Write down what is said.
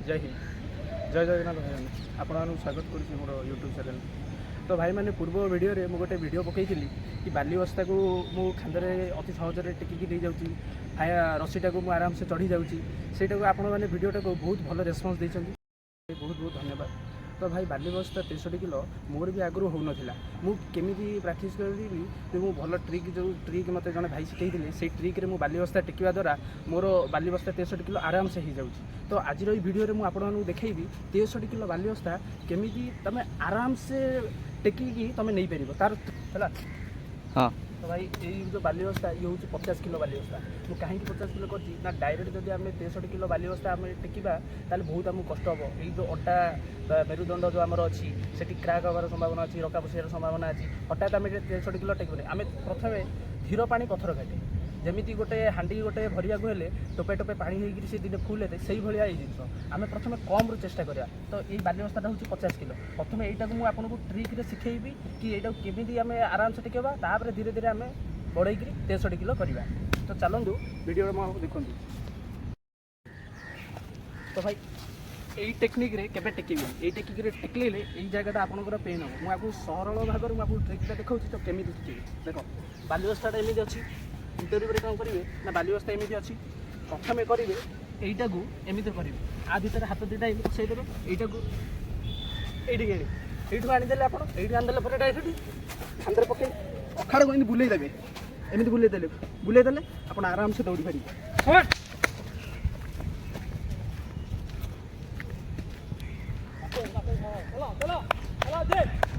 जय हिंद जय जगन्नाथ भाई आपको स्वागत करुँच मोर यूट्यूब चैनल। तो भाई मैंने पूर्व वीडियो रे गोटे वीडियो पकई कि बाली बस्ता को मु खांदे अति सहजरे टेकिकी नहीं जाऊँगी रस्सीटा को आराम से चढ़ी जाऊँगी सेटा आपण मैंने वीडियोटा को बहुत भल रेस्पन्स देते बहुत बहुत धन्यवाद। तो भाई बाली बस्ता 63 किलो मोर भी आगु हो नाला मुझे प्राक्ट करी मु भल ट्रिक जो ट्रिक मत जड़े भाई शिखई से ट्रिक्रे मु बाली बस्ता टेकिवा द्वारा मोर बाली बस्ता 63 किलो आराम से हो जाऊँगी। तो आज वीडियो में आपको देखी 63 किलो बाली बस्ता केमी तुम आराम से टेकिकी तुम नहीं पार तार है। हाँ तो भाई ये जो बाली बस्ता ये हूँ 50 किलो बाली बस्ता मुझे कहीं 50 किलो करना डायरेक्ट जब आम 63 किलो बाली बस्ता आम टेकिबा ताले बहुत आमको कष्ट हम। ये जो अटा मेरुदंड जो आमर अच्छी से क्रैक हबार संभावना अच्छी रका बसार संभावना अच्छी हठात आम 63 किलो टेकबे आम प्रथम धीर पानी पथर घाटे जमी गोटे हांडी गोटे भरिया हेले टोपे टोपे पानी होकर से दिन फुल हे से भाया ये जिन आम प्रथम कम चेष्टा करा। तो ये बाली बस्ता हूँ 50 किलो प्रथम यहीटा को मुझे ट्रिक्रे शिखेबी कि यहाँ केमी आम आराम से टेकवा तापर धीरे धीरे आम बढ़ई 63 किलो करवा। तो चलतु वीडियो में देखूँ। तो भाई यही टेक्निक रे केबे टेकिबे यही टेक्निक रे टेकले यही जगह आपंकर पेन हम मुझे सरल भाव में आपको ट्रिकटा देखा। तो केमी टेकिबे देख बाली बस्ताटा एमती अच्छी इंटरव्यू कौन करेंगे ना बाली बस्ता एमती अच्छी प्रथम करेंगे यहीटा को एमती करेंगे आ भितर हाथ दुटा एमती पसईदेवे यहीटा को ये आनीदे आप आनीदे डायरेक्ट हाथ पकड़ अखाड़ को बुले देवे एमती बुले देले आप आराम से दौड़ी पारे। चलो चलो चलो